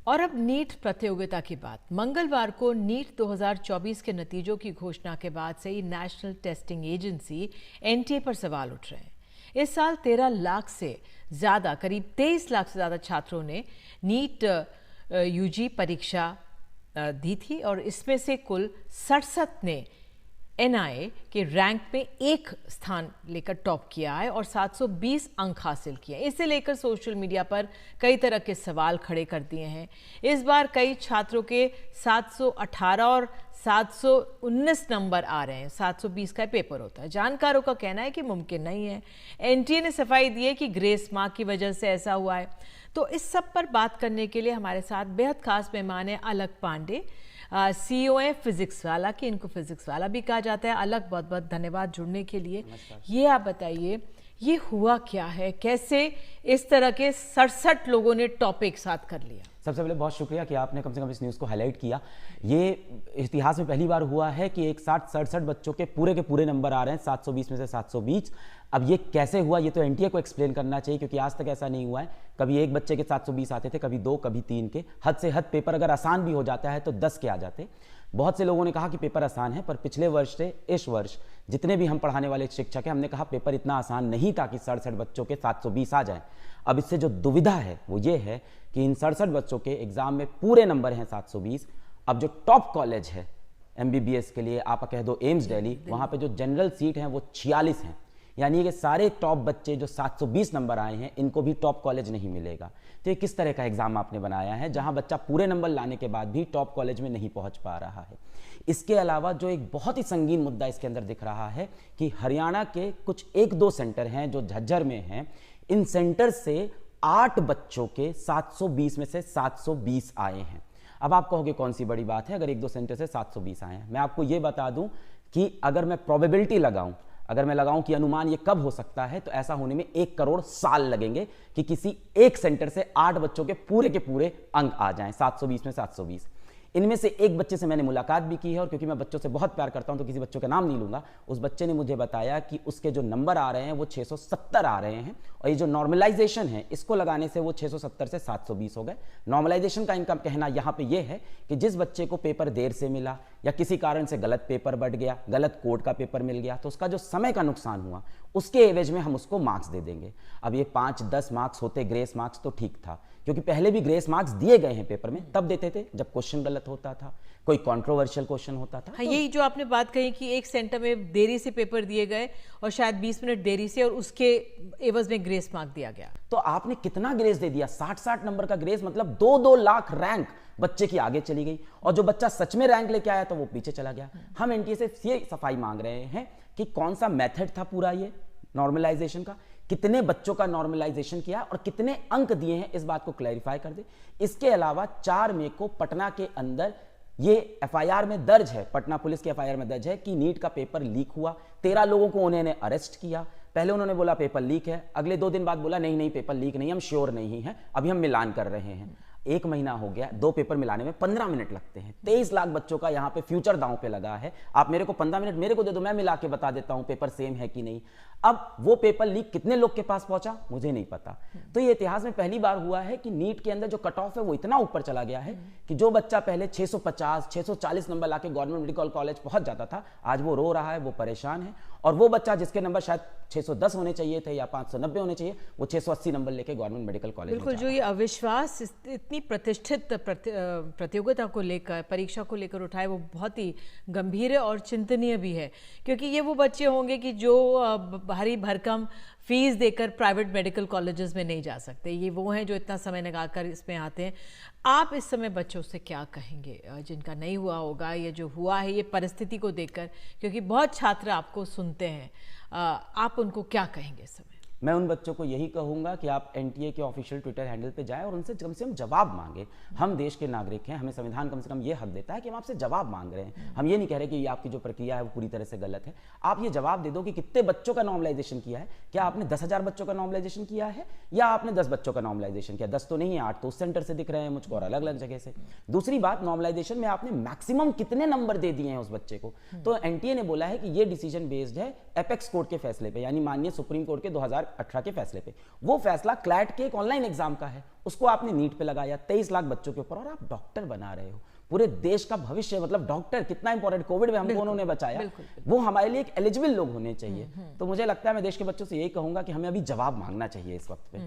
और अब नीट प्रतियोगिता की बात। मंगलवार को नीट 2024 के नतीजों की घोषणा के बाद से ही नेशनल टेस्टिंग एजेंसी एनटीए पर सवाल उठ रहे हैं। इस साल 13 लाख से ज़्यादा, करीब 23 लाख से ज़्यादा छात्रों ने नीट यूजी परीक्षा दी थी और इसमें से कुल 67 ने एनआईए के रैंक में एक स्थान लेकर टॉप किया है और 720 अंक हासिल किए। इसे लेकर सोशल मीडिया पर कई तरह के सवाल खड़े कर दिए हैं। इस बार कई छात्रों के 718 और 719 नंबर आ रहे हैं। 720 का पेपर होता है। जानकारों का कहना है कि मुमकिन नहीं है। एनटीए ने सफाई दी है कि ग्रेस मार्क की वजह से ऐसा हुआ है। तो इस सब पर बात करने के लिए हमारे साथ बेहद खास मेहमान है अलक पांडे, सीईओ है फिजिक्स वाला, कि इनको फिजिक्स वाला भी कहा जाता है। अलग बहुत बहुत धन्यवाद जुड़ने के लिए। ये आप बताइए, ये हुआ क्या है, कैसे इस तरह के 67 लोगों ने टॉप एक साथ कर लिया? सबसे पहले बहुत शुक्रिया कि आपने कम से कम इस न्यूज़ को हाईलाइट किया। ये इतिहास में पहली बार हुआ है कि एक साथ 67 बच्चों के पूरे नंबर आ रहे हैं, 720 में से 720। अब ये कैसे हुआ, ये तो एनटीए को एक्सप्लेन करना चाहिए, क्योंकि आज तक ऐसा नहीं हुआ है। कभी एक बच्चे के 720 आते थे, कभी 2, कभी 3 के। हद से हद पेपर अगर आसान भी हो जाता है तो 10 के आ जाते। बहुत से लोगों ने कहा कि पेपर आसान है, पर पिछले वर्ष से इस वर्ष जितने भी हम पढ़ाने वाले शिक्षक हैं, हमने कहा पेपर इतना आसान नहीं था कि 67 बच्चों के 720 आ जाएं। अब इससे जो दुविधा है वो ये है कि इन 67 बच्चों के एग्जाम में पूरे नंबर हैं 720। अब जो टॉप कॉलेज है एमबीबीएस के लिए, आप कह दो एम्स दिल्ली, वहां पे जो जनरल सीट हैं वो 46 हैं। यानी कि सारे टॉप बच्चे जो 720 नंबर आए हैं, इनको भी टॉप कॉलेज नहीं मिलेगा। तो ये किस तरह का एग्जाम आपने बनाया है जहां बच्चा पूरे नंबर लाने के बाद भी टॉप कॉलेज में नहीं पहुंच पा रहा है। इसके अलावा जो एक बहुत ही संगीन मुद्दा इसके अंदर दिख रहा है कि हरियाणा के कुछ 1-2 सेंटर हैं जो झज्जर में हैं। इन सेंटर से 8 बच्चों के 720 में से 720 आए हैं। अब आप कहोगे कौन सी बड़ी बात है अगर 1-2 सेंटर से 720 आए हैं। मैं आपको यह बता दूं कि अगर मैं प्रोबेबिलिटी लगाऊं, अगर मैं लगाऊं कि अनुमान ये कब हो सकता है, तो ऐसा होने में 1 करोड़ साल लगेंगे कि किसी एक सेंटर से 8 बच्चों के पूरे अंक आ जाएं, 720 में 720। इनमें से एक बच्चे से मैंने मुलाकात भी की है, और क्योंकि मैं बच्चों से बहुत प्यार करता हूं तो किसी बच्चों का नाम नहीं लूंगा। उस बच्चे ने मुझे बताया कि उसके जो नंबर आ रहे हैं वो 670 आ रहे हैं, और ये जो नॉर्मलाइजेशन है इसको लगाने से वो 670 से 720 हो गए। नॉर्मलाइजेशन का इनका कहना यहाँ पे ये है कि जिस बच्चे को पेपर देर से मिला या किसी कारण से गलत पेपर बढ़ गया, गलत कोड का पेपर मिल गया, तो उसका जो समय का नुकसान हुआ उसके एवज में हम उसको मार्क्स दे देंगे। अब ये 5-10 मार्क्स होते ग्रेस मार्क्स तो ठीक था, क्योंकि पहले भी ग्रेस मार्क्स दिए गए हैं पेपर में, तब देते थे जब क्वेश्चन गलत होता था, कोई कंट्रोवर्शियल क्वेश्चन होता था। हाँ, यही जो आपने बात कही कि एक सेंटर में देरी से पेपर दिए गए और शायद 20 मिनट देरी से, और उसके एवज में ग्रेस मार्क दिया गया। तो आपने कितना ग्रेस दे दिया? 60-60 नंबर का ग्रेस, मतलब 2-2 लाख रैंक बच्चे की आगे चली गई, और जो बच्चा सच में रैंक लेके आया तो वो पीछे चला गया। हम एनटीए से ये सफाई मांग रहे हैं कि कौन सा मेथड था पूरा ये नॉर्मलाइजेशन का, कितने बच्चों का नॉर्मलाइजेशन किया और कितने अंक दिए हैं, इस बात को क्लैरिफाई कर दे। इसके अलावा 4 मई को पटना के अंदर ये एफआईआर में दर्ज है, पटना पुलिस की एफआईआर में दर्ज है कि नीट का पेपर लीक हुआ। 13 लोगों को उन्होंने अरेस्ट किया। पहले उन्होंने बोला पेपर लीक है, अगले 2 दिन बाद बोला नहीं पेपर लीक नहीं, हम श्योर नहीं है, अभी हम मिलान कर रहे हैं। 1 महीना हो गया, 2 पेपर मिलाने में 15 मिनट लगते हैं। 23 लाख बच्चों का यहाँ पे फ्यूचर दांव पे लगा है। आप मेरे को 15 मिनट मेरे को दे दो, मैं मिला के बता देता हूँ पेपर सेम है कि नहीं। अब वो पेपर लीक कितने लोग के पास पहुंचा मुझे नहीं पता। तो ये इतिहास में पहली बार हुआ है कि नीट के अंदर जो कट ऑफ है वो इतना ऊपर चला गया है कि जो बच्चा पहले 650-640 नंबर लाके गवर्नमेंट मेडिकल कॉलेज पहुंच जाता था, आज वो रो रहा है, वो परेशान है। और वो बच्चा जिसके नंबर शायद 610 होने चाहिए थे या 590 होने चाहिए, वो 680 नंबर लेके गवर्नमेंट मेडिकल कॉलेज। बिल्कुल, जो ये अविश्वास इतनी प्रतिष्ठित प्रतियोगिता को लेकर, परीक्षा को लेकर उठाए, वो बहुत ही गंभीर है और चिंतनीय भी है, क्योंकि ये वो बच्चे होंगे कि जो भारी भरकम फीस देकर प्राइवेट मेडिकल कॉलेजेस में नहीं जा सकते। ये वो हैं जो इतना समय लगाकर इसमें आते हैं। आप इस समय बच्चों से क्या कहेंगे जिनका नहीं हुआ होगा, ये जो हुआ है ये परिस्थिति को देखकर, क्योंकि बहुत छात्र आपको सुनते हैं, आप उनको क्या कहेंगे इस समय? मैं उन बच्चों को यही कहूंगा कि आप एनटीए के ऑफिशियल ट्विटर हैंडल पे जाएं और उनसे कम से कम जवाब मांगे। हम देश के नागरिक हैं, हमें संविधान कम से कम ये हक देता है कि हम आपसे जवाब मांग रहे हैं। हम ये नहीं कह रहे कि ये आपकी जो प्रक्रिया है वो पूरी तरह से गलत है। आप ये जवाब दे दो कि कितने बच्चों का नॉर्मलाइजेशन किया है। क्या आपने 10,000 बच्चों का नॉर्मलाइजेशन किया है या आपने 10 बच्चों का नॉर्मलाइजेशन किया? 10 तो नहीं है, 8 तो उस सेंटर से दिख रहे हैं मुझको और अलग अलग जगह से। दूसरी बात, नॉर्मलाइजेशन में आपने मैक्सिमम कितने नंबर दे दिए हैं उस बच्चे को? तो एनटीए ने बोला है कि ये डिसीजन बेस्ड है एपेक्स कोर्ट के फैसले पे, यानी माननीय सुप्रीम कोर्ट के 2018 के फैसले पे। वो फैसला क्लैट के एक ऑनलाइन एग्जाम का है, उसको आपने नीट पे लगाया 23 लाख बच्चों के ऊपर, और आप डॉक्टर बना रहे हो। पूरे देश का भविष्य, मतलब डॉक्टर कितना इंपॉर्टेंट, कोविड में हमको उन्होंने बचाया, वो हमारे लिए एक एलिजिबल लोग होने चाहिए। तो मुझे लगता है मैं देश के बच्चों से यही कहूंगा कि हमें अभी जवाब मांगना चाहिए इस वक्त पे।